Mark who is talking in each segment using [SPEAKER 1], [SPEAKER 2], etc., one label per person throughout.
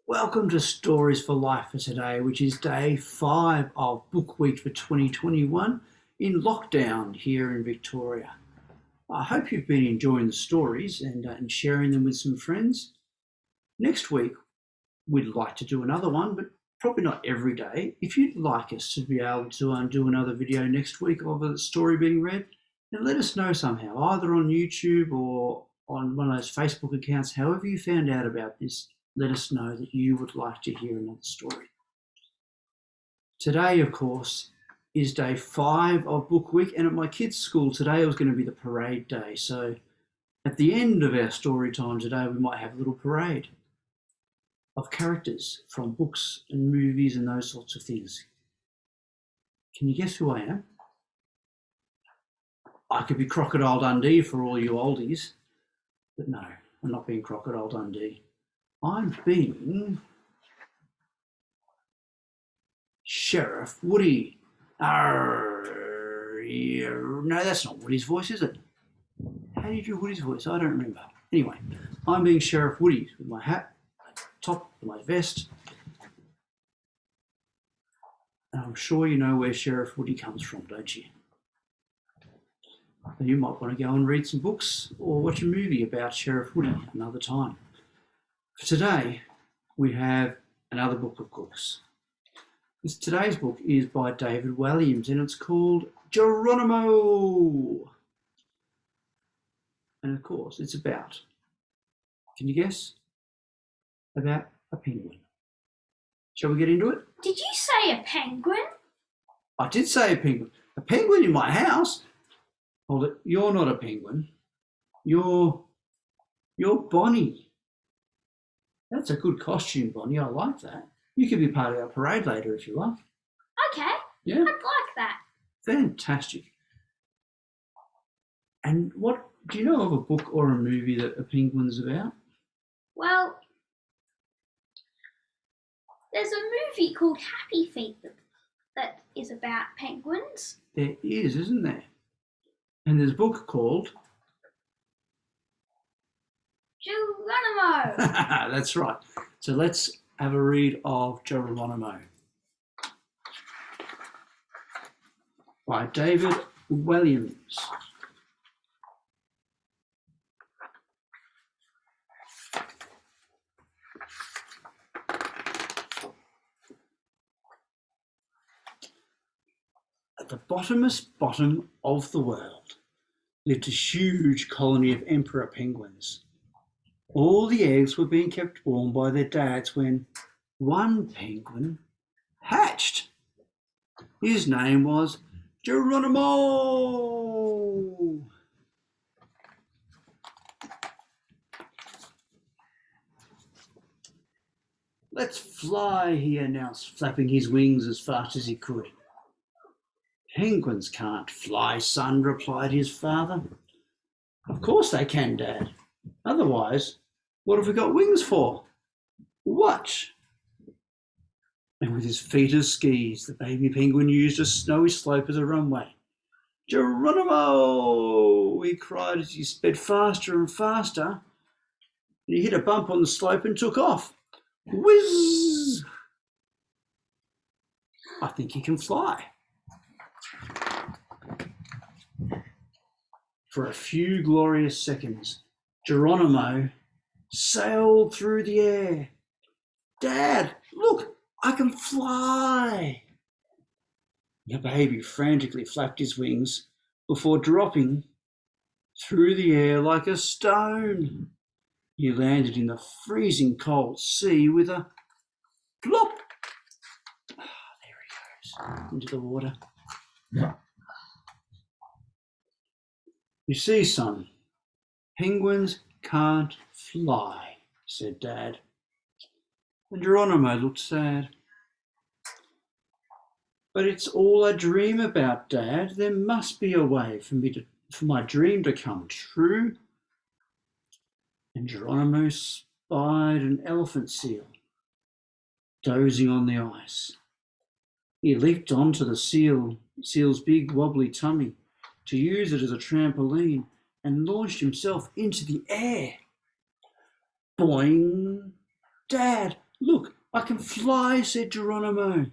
[SPEAKER 1] Welcome to Stories for Life for today, which is day 5 of Book Week for 2021 in lockdown here in Victoria. I hope you've been enjoying the stories and sharing them with some friends. Next week, we'd like to do another one, but probably not every day. If you'd like us to be able to do another video next week of a story being read, then let us know somehow, either on YouTube or on one of those Facebook accounts. However you found out about this, let us know that you would like to hear another story. Today, of course, is day 5 of Book Week, and at my kids' school today was going to be the parade day. So at the end of our story time today, we might have a little parade of characters from books and movies and those sorts of things. Can you guess who I am? I could be Crocodile Dundee for all you oldies, but no, I'm not being Crocodile Dundee. I'm being Sheriff Woody. Yeah, no, that's not Woody's voice, is it? How do you do Woody's voice? I don't remember. Anyway, I'm being Sheriff Woody with my hat, my top, my vest. And I'm sure you know where Sheriff Woody comes from, don't you? You might want to go and read some books or watch a movie about Sheriff Woody another time. For today, we have another book, of course. Today's book is by David Walliams, and it's called Geronimo. And of course, it's about, can you guess? About a penguin. Shall we get into it?
[SPEAKER 2] Did you say a penguin?
[SPEAKER 1] I did say a penguin. A penguin in my house? Hold it, you're not a penguin. You're Bonnie. That's a good costume, Bonnie. I like that. You could be part of our parade later if you like.
[SPEAKER 2] Okay.
[SPEAKER 1] Yeah?
[SPEAKER 2] I'd like that.
[SPEAKER 1] Fantastic. And what do you know of a book or a movie that a penguin's about?
[SPEAKER 2] Well, there's a movie called Happy Feet that is about penguins.
[SPEAKER 1] There is, isn't there? And there's a book called
[SPEAKER 2] Geronimo.
[SPEAKER 1] That's right. So let's have a read of Geronimo by David Walliams. At the bottomest bottom of the world lived a huge colony of emperor penguins. All the eggs were being kept warm by their dads when one penguin hatched. His name was Geronimo. Let's fly, he announced, flapping his wings as fast as he could. Penguins can't fly, son, replied his father. Of course they can, Dad. Otherwise, what have we got wings for? Watch. And with his feet as skis, the baby penguin used a snowy slope as a runway. Geronimo! He cried as he sped faster and faster. He hit a bump on the slope and took off. Whiz! I think he can fly. For a few glorious seconds, Geronimo sailed through the air. Dad, look, I can fly. The baby frantically flapped his wings before dropping through the air like a stone. He landed in the freezing cold sea with a plop. There he goes, into the water. You see, son, penguins can't fly, said Dad. And Geronimo looked sad. But it's all I dream about, Dad. There must be a way for my dream to come true. And Geronimo spied an elephant seal dozing on the ice. He leaped onto the seal's big wobbly tummy to use it as a trampoline and launched himself into the air. Boing! Dad, Look, I can fly, said Geronimo,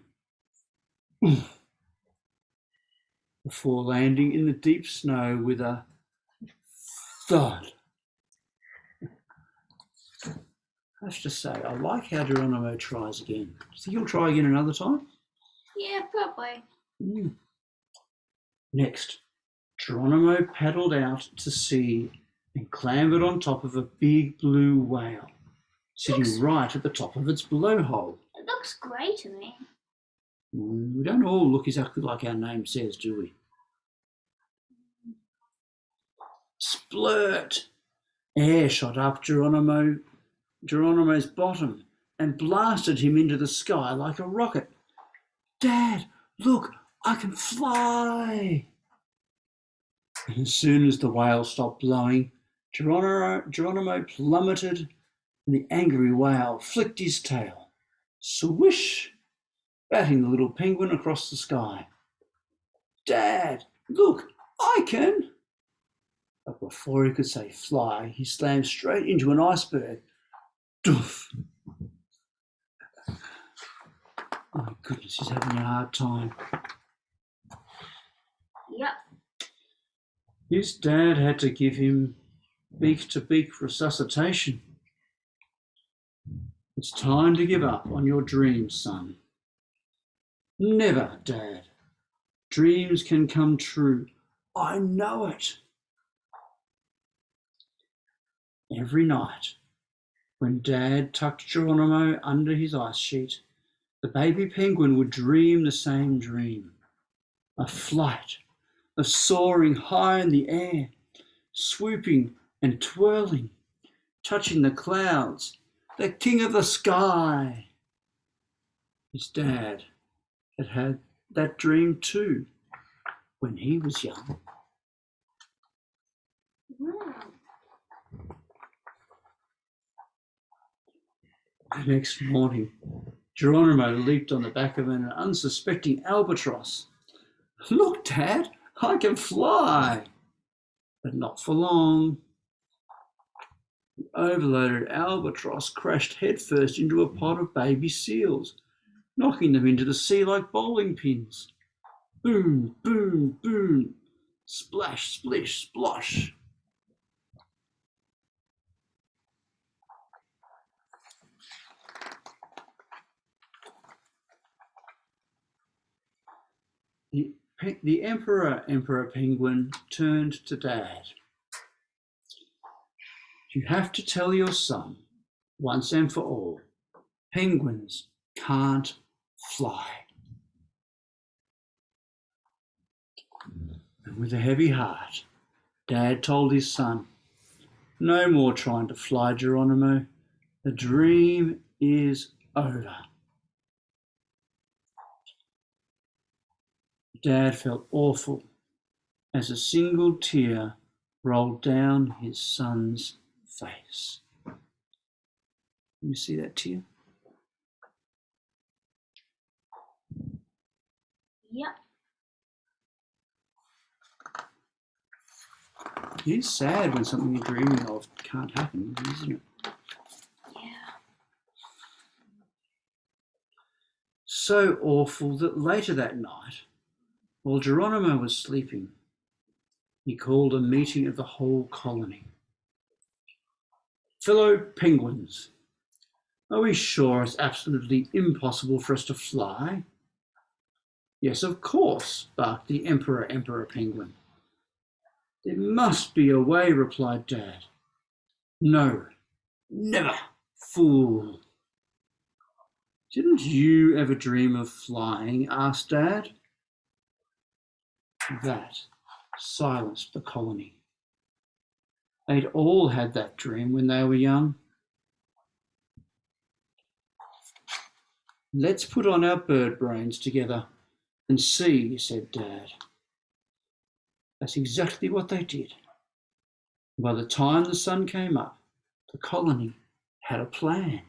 [SPEAKER 1] before landing in the deep snow with a thud. I have to say, I like how Geronimo tries again. Do you think he'll try again another time?
[SPEAKER 2] Yeah, probably.
[SPEAKER 1] Next, Geronimo paddled out to sea and clambered on top of a big blue whale, sitting right at the top of its blowhole.
[SPEAKER 2] It looks grey to me.
[SPEAKER 1] We don't all look exactly like our name says, do we? Splurt! Air shot up Geronimo's bottom and blasted him into the sky like a rocket. Dad, look, I can fly! And as soon as the whale stopped blowing, Geronimo plummeted and the angry whale flicked his tail. Swish! Batting the little penguin across the sky. Dad, look, I can! But before he could say fly, he slammed straight into an iceberg. Doof! Oh my goodness, he's having a hard time.
[SPEAKER 2] Yep.
[SPEAKER 1] His dad had to give him beak-to-beak resuscitation. It's time to give up on your dreams, son. Never, Dad. Dreams can come true. I know it. Every night, when Dad tucked Geronimo under his ice sheet, the baby penguin would dream the same dream. A flight, of soaring high in the air, swooping and twirling, touching the clouds, the king of the sky. His dad had had that dream too when he was young.
[SPEAKER 2] Wow.
[SPEAKER 1] The next morning, Geronimo leaped on the back of an unsuspecting albatross. Look, Dad, I can fly! But not for long. The overloaded albatross crashed headfirst into a pod of baby seals, knocking them into the sea like bowling pins. Boom, boom, boom, splash, splish, splosh. The Emperor Penguin turned to Dad. You have to tell your son, once and for all, penguins can't fly. And with a heavy heart, Dad told his son, no more trying to fly, Geronimo. The dream is over. Dad felt awful as a single tear rolled down his son's face. Can you see that tear?
[SPEAKER 2] Yep.
[SPEAKER 1] It is sad when something you're dreaming of can't happen, isn't it?
[SPEAKER 2] Yeah.
[SPEAKER 1] So awful that later that night, while Geronimo was sleeping, he called a meeting of the whole colony. Fellow penguins, are we sure it's absolutely impossible for us to fly? Yes, of course, barked the Emperor Penguin. There must be a way, replied Dad. No, never, fool. Didn't you ever dream of flying? Asked Dad. That silenced the colony. They'd all had that dream when they were young. Let's put on our bird brains together and see, said Dad. That's exactly what they did. By the time the sun came up, the colony had a plan.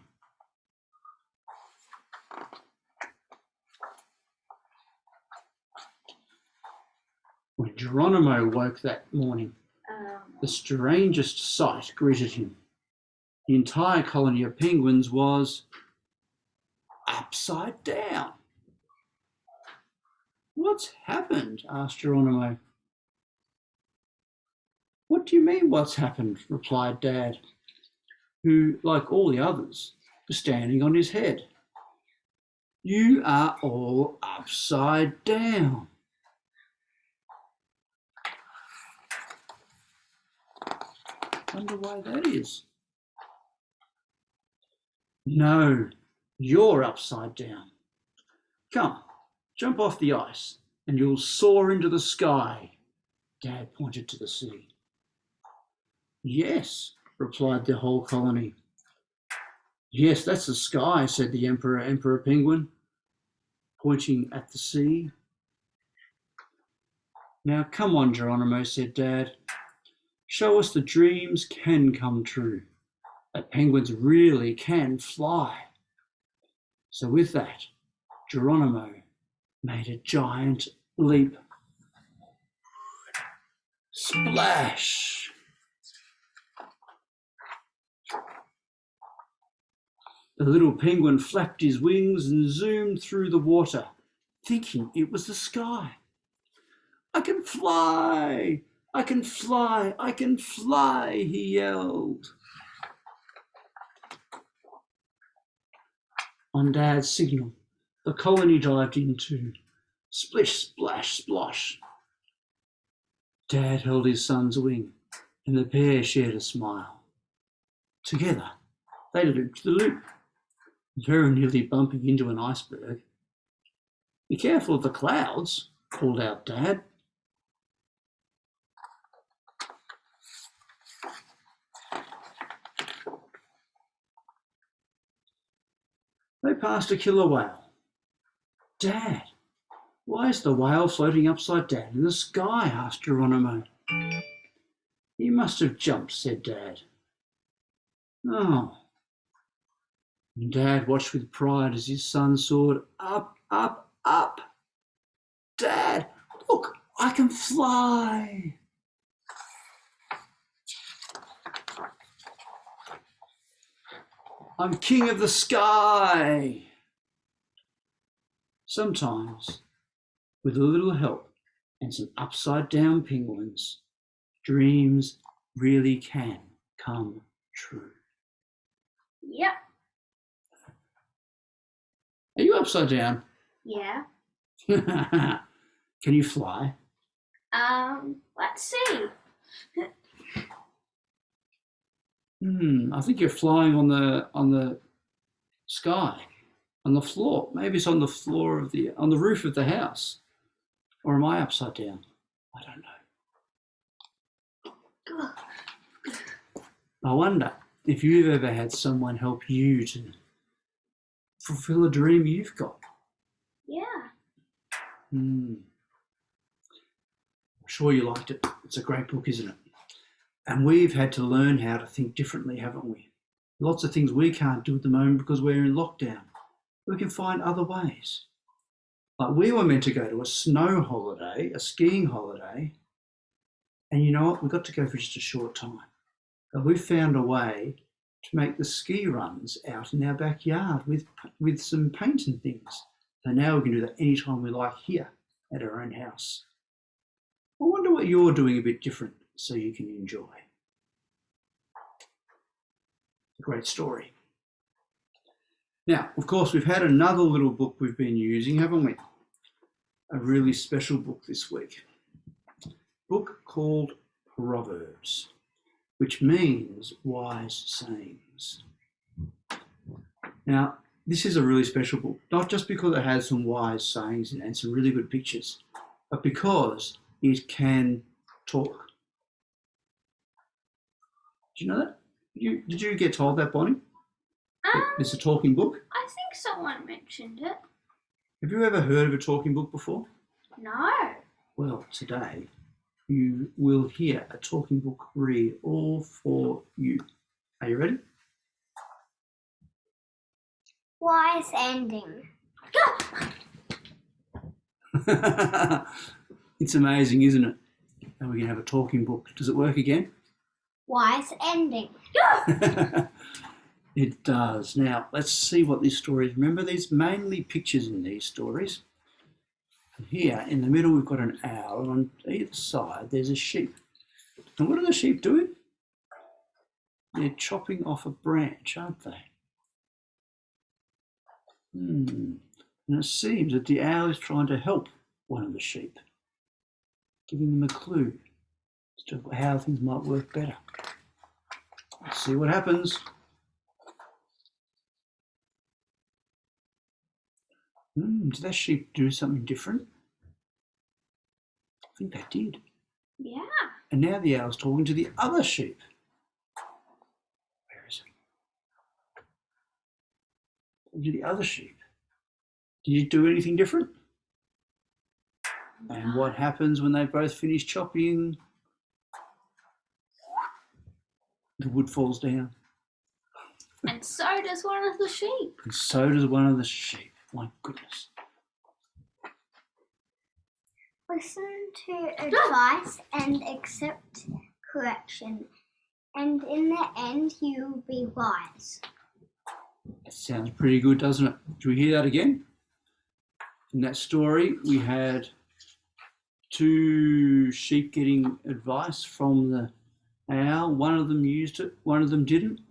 [SPEAKER 1] When Geronimo woke that morning, the strangest sight greeted him. The entire colony of penguins was upside down. What's happened? Asked Geronimo. What do you mean, what's happened? Replied Dad, who, like all the others, was standing on his head. You are all upside down. Wonder why that is. No, you're upside down. Come, jump off the ice and you'll soar into the sky. Dad pointed to the sea. Yes, replied the whole colony. Yes, that's the sky, said the Emperor Penguin, pointing at the sea. Now come on, Geronimo, said Dad. Show us the dreams can come true, that penguins really can fly. So with that, Geronimo made a giant leap. Splash! The little penguin flapped his wings and zoomed through the water, thinking it was the sky. I can fly! I can fly! I can fly! He yelled. On Dad's signal, the colony dived into splish, splash, splosh. Dad held his son's wing, and the pair shared a smile. Together, they looped the loop, very nearly bumping into an iceberg. Be careful of the clouds, called out Dad. They passed a killer whale. Dad, why is the whale floating upside down in the sky? Asked Geronimo. He must have jumped, said Dad. Oh. And Dad watched with pride as his son soared up, up, up. Dad, look, I can fly. I'm king of the sky. Sometimes, with a little help and some upside down penguins, dreams really can come true.
[SPEAKER 2] Yep.
[SPEAKER 1] Are you upside down?
[SPEAKER 2] Yeah.
[SPEAKER 1] Can you fly?
[SPEAKER 2] Let's see.
[SPEAKER 1] I think you're flying on the sky, on the floor. Maybe it's on the floor of on the roof of the house. Or am I upside down? I don't know. I wonder if you've ever had someone help you to fulfill a dream you've got.
[SPEAKER 2] Yeah.
[SPEAKER 1] I'm sure you liked it. It's a great book, isn't it? And we've had to learn how to think differently, haven't we? Lots of things we can't do at the moment because we're in lockdown. We can find other ways. Like we were meant to go to a snow holiday, a skiing holiday, and you know what? We got to go for just a short time. But we found a way to make the ski runs out in our backyard with some paint and things. So now we can do that anytime we like here at our own house. I wonder what you're doing a bit different so you can enjoy. A great story. Now, of course, we've had another little book we've been using, haven't we? A really special book this week. A book called Proverbs, which means wise sayings. Now, this is a really special book, not just because it has some wise sayings and some really good pictures, but because it can talk. Do you know that? Did you get told that, Bonnie? It's a talking book?
[SPEAKER 2] I think someone mentioned it.
[SPEAKER 1] Have you ever heard of a talking book before?
[SPEAKER 2] No.
[SPEAKER 1] Well, today you will hear a talking book read all for you. Are you ready?
[SPEAKER 3] Wise ending.
[SPEAKER 1] It's amazing, isn't it? And we're going to have a talking book. Does it work again?
[SPEAKER 3] Wise ending.
[SPEAKER 1] It does. Now, let's see what these stories. Remember, there's mainly pictures in these stories. Here, in the middle, we've got an owl, and on either side, there's a sheep. And what are the sheep doing? They're chopping off a branch, aren't they? And it seems that the owl is trying to help one of the sheep, giving them a clue as to how things might work better. Let's see what happens. Did that sheep do something different? I think they did.
[SPEAKER 2] Yeah.
[SPEAKER 1] And now the owl's talking to the other sheep. Where is it? Talking to the other sheep. Did you do anything different? And what happens when they both finish chopping? The wood falls down.
[SPEAKER 2] And so does one of the sheep.
[SPEAKER 1] And so does one of the sheep. My goodness.
[SPEAKER 3] Listen to advice and accept correction, and in the end you will be wise.
[SPEAKER 1] That sounds pretty good, doesn't it? Do we hear that again? In that story, we had two sheep getting advice from the owl. One of them used it, one of them didn't.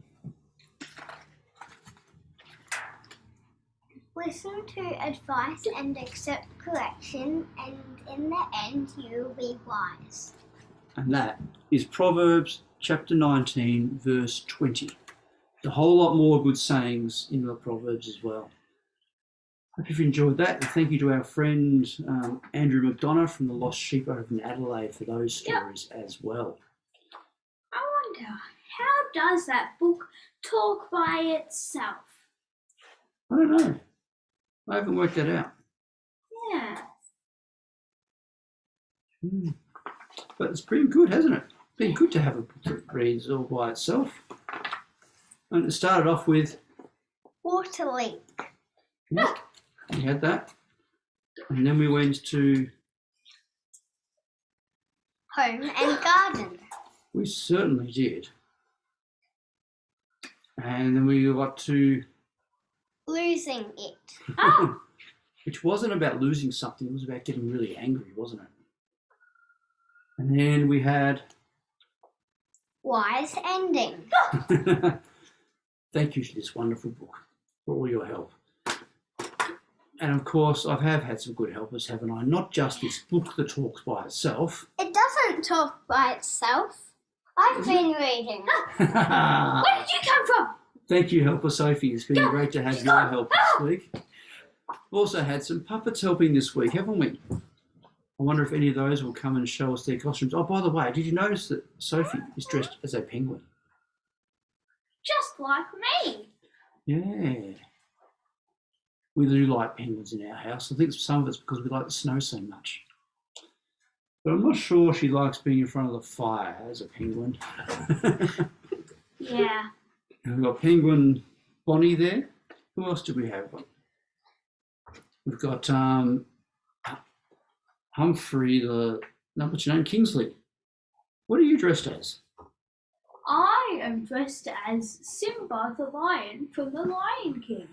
[SPEAKER 3] Listen to advice and accept correction, and in the end you will be wise.
[SPEAKER 1] And that is Proverbs chapter 19, verse 20. A whole lot more good sayings in the Proverbs as well. Hope you've enjoyed that, and thank you to our friend Andrew McDonough from the Lost Sheep over in Adelaide for those stories as well.
[SPEAKER 2] I wonder, how does that book talk by itself?
[SPEAKER 1] I don't know. I haven't worked that out.
[SPEAKER 2] Yeah.
[SPEAKER 1] But it's pretty good, hasn't it? It's been good to have a book that reads all by itself. And it started off with...
[SPEAKER 3] Water leak.
[SPEAKER 1] Yeah, we had that. And then we went to...
[SPEAKER 3] Home and garden.
[SPEAKER 1] We certainly did. And then we got to...
[SPEAKER 3] Losing it.
[SPEAKER 2] Oh,
[SPEAKER 1] Which wasn't about losing something, it was about getting really angry, wasn't it? And then we had...
[SPEAKER 3] Wise ending.
[SPEAKER 1] Thank you to this wonderful book for all your help. And of course, I have had some good helpers, haven't I? Not just this book that talks by itself.
[SPEAKER 3] It doesn't talk by itself. I've been reading.
[SPEAKER 2] where did you come from?
[SPEAKER 1] Thank you, helper Sophie. It's been great to have your help this week. We've also had some puppets helping this week, haven't we? I wonder if any of those will come and show us their costumes. Oh, by the way, did you notice that Sophie is dressed as a penguin?
[SPEAKER 2] Just like me.
[SPEAKER 1] Yeah. We do like penguins in our house. I think some of it's because we like the snow so much. But I'm not sure she likes being in front of the fire as a penguin.
[SPEAKER 2] Yeah.
[SPEAKER 1] And we've got Penguin Bonnie there. Who else do we have? We've got Humphrey, what's your name? Kingsley. What are you dressed as?
[SPEAKER 2] I am dressed as Simba the lion from The Lion King.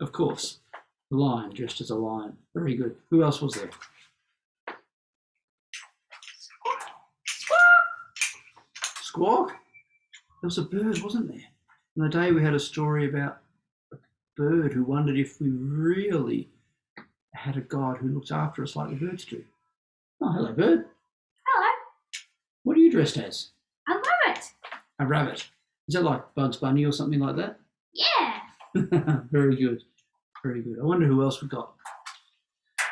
[SPEAKER 1] Of course. The lion, dressed as a lion. Very good. Who else was there? Squawk? There was a bird, wasn't there? And the day we had a story about a bird who wondered if we really had a God who looks after us like the birds do. Oh, hello, bird.
[SPEAKER 2] Hello.
[SPEAKER 1] What are you dressed as?
[SPEAKER 2] A rabbit.
[SPEAKER 1] A rabbit. Is that like Bugs Bunny or something like that?
[SPEAKER 2] Yeah.
[SPEAKER 1] Very good. Very good. I wonder who else we got.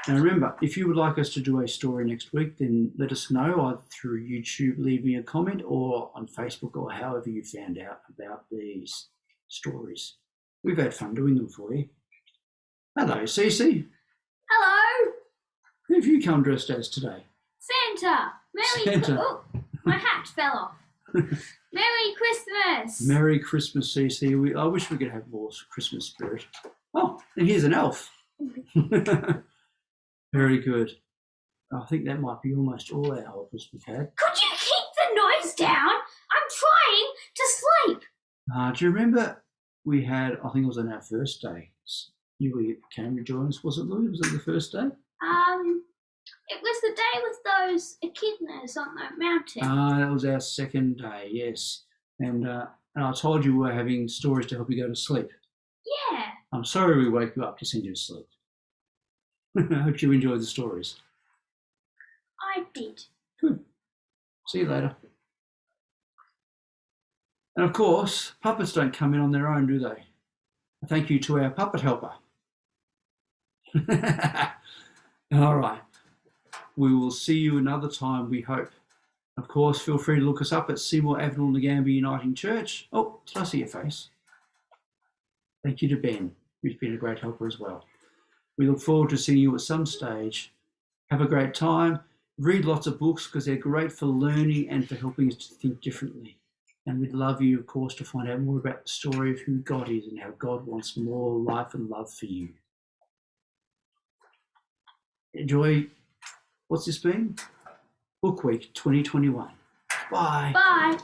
[SPEAKER 1] Now remember, if you would like us to do a story next week, then let us know either through YouTube, leave me a comment, or on Facebook, or however you found out about these stories. We've had fun doing them for you. Hello, Cece.
[SPEAKER 2] Hello.
[SPEAKER 1] Who have you come dressed as today?
[SPEAKER 2] Santa.
[SPEAKER 1] Santa.
[SPEAKER 2] Oh, my hat fell off. Merry Christmas.
[SPEAKER 1] Merry Christmas, Cece. I wish we could have more Christmas spirit. Oh, and here's an elf. Very good. I think that might be almost all our helpers we've had.
[SPEAKER 2] Could you keep the noise down? I'm trying to sleep.
[SPEAKER 1] Do you remember we had, I think it was on our first day. You came to join us, was it, Louis? Was it the first day?
[SPEAKER 2] It was the day with those echidnas on the mountain.
[SPEAKER 1] That was our second day, yes. And I told you we were having stories to help you go to sleep.
[SPEAKER 2] Yeah.
[SPEAKER 1] I'm sorry we woke you up to send you to sleep. I hope you enjoyed the stories.
[SPEAKER 2] I did.
[SPEAKER 1] Good. See you later. And of course, puppets don't come in on their own, do they? Thank you to our puppet helper. All right. We will see you another time, we hope. Of course, feel free to look us up at Seymour Avenue Nagambie Uniting Church. Oh, did I see your face? Thank you to Ben, who's been a great helper as well. We look forward to seeing you at some stage. Have a great time. Read lots of books because they're great for learning and for helping us to think differently. And we'd love you, of course, to find out more about the story of who God is and how God wants more life and love for you. Enjoy, what's this been? Book Week 2021. Bye.
[SPEAKER 2] Bye.